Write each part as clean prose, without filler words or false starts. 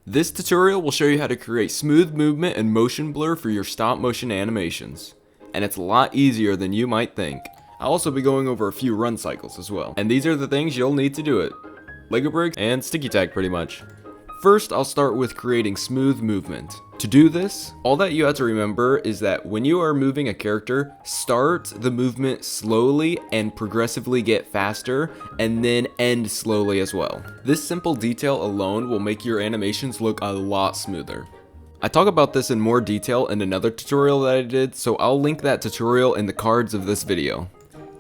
This tutorial will show you how to create smooth movement and motion blur for your stop motion animations. And it's a lot easier than you might think. I'll also be going over a few run cycles as well. And these are the things you'll need to do it. Lego bricks and sticky tack pretty much. First, I'll start with creating smooth movement. To do this, all that you have to remember is that when you are moving a character, start the movement slowly and progressively get faster, and then end slowly as well. This simple detail alone will make your animations look a lot smoother. I talk about this in more detail in another tutorial that I did, so I'll link that tutorial in the cards of this video.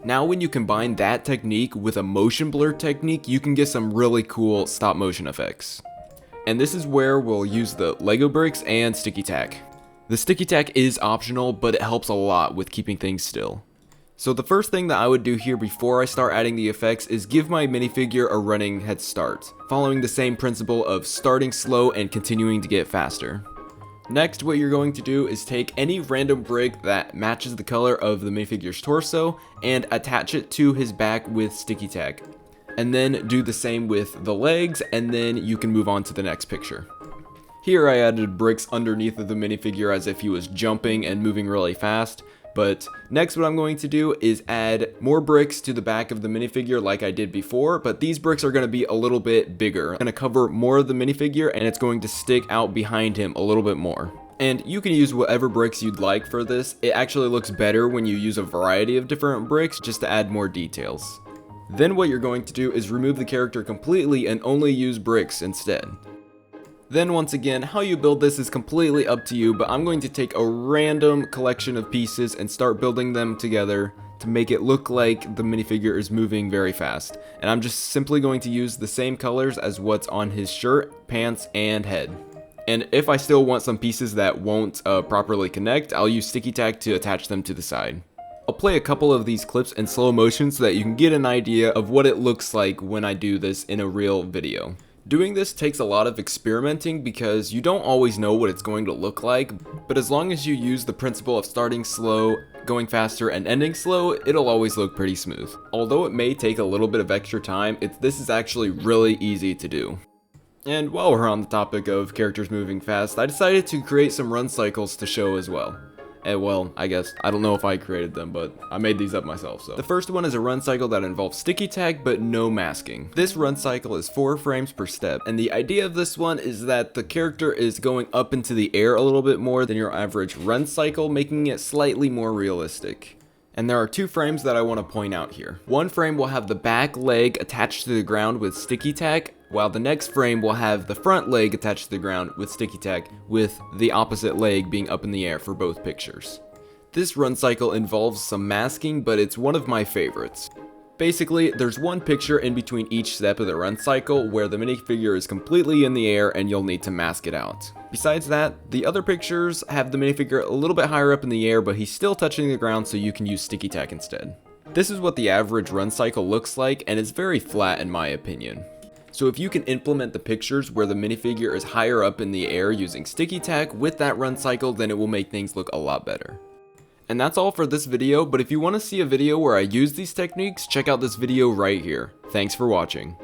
Now when you combine that technique with a motion blur technique, you can get some really cool stop motion effects. And this is where we'll use the Lego bricks and sticky tack. The sticky tack is optional, but it helps a lot with keeping things still. So the first thing that I would do here before I start adding the effects is give my minifigure a running head start, following the same principle of starting slow and continuing to get faster. Next, what you're going to do is take any random brick that matches the color of the minifigure's torso and attach it to his back with sticky tack. And then do the same with the legs, and then you can move on to the next picture. Here I added bricks underneath of the minifigure as if he was jumping and moving really fast, but next what I'm going to do is add more bricks to the back of the minifigure like I did before, but these bricks are going to be a little bit bigger. I'm going to cover more of the minifigure and it's going to stick out behind him a little bit more. And you can use whatever bricks you'd like for this. It actually looks better when you use a variety of different bricks just to add more details. Then what you're going to do is remove the character completely and only use bricks instead. Then once again, how you build this is completely up to you, but I'm going to take a random collection of pieces and start building them together to make it look like the minifigure is moving very fast. And I'm just simply going to use the same colors as what's on his shirt, pants, and head. And if I still want some pieces that won't properly connect, I'll use sticky tack to attach them to the side. I'll play a couple of these clips in slow motion so that you can get an idea of what it looks like when I do this in a real video. Doing this takes a lot of experimenting because you don't always know what it's going to look like, but as long as you use the principle of starting slow, going faster, and ending slow, it'll always look pretty smooth. Although it may take a little bit of extra time, this is actually really easy to do. And while we're on the topic of characters moving fast, I decided to create some run cycles to show as well. And well, I guess, I don't know if I created them, but I made these up myself, so. The first one is a run cycle that involves sticky tack, but no masking. This run cycle is 4 frames per step, and the idea of this one is that the character is going up into the air a little bit more than your average run cycle, making it slightly more realistic. And there are 2 frames that I want to point out here. One frame will have the back leg attached to the ground with sticky tack, while the next frame will have the front leg attached to the ground with sticky tack, with the opposite leg being up in the air for both pictures. This run cycle involves some masking, but it's one of my favorites. Basically, there's one picture in between each step of the run cycle where the minifigure is completely in the air and you'll need to mask it out. Besides that, the other pictures have the minifigure a little bit higher up in the air, but he's still touching the ground, so you can use sticky tack instead. This is what the average run cycle looks like, and it's very flat in my opinion. So if you can implement the pictures where the minifigure is higher up in the air using sticky tack with that run cycle, then it will make things look a lot better. And that's all for this video, but if you want to see a video where I use these techniques, check out this video right here. Thanks for watching.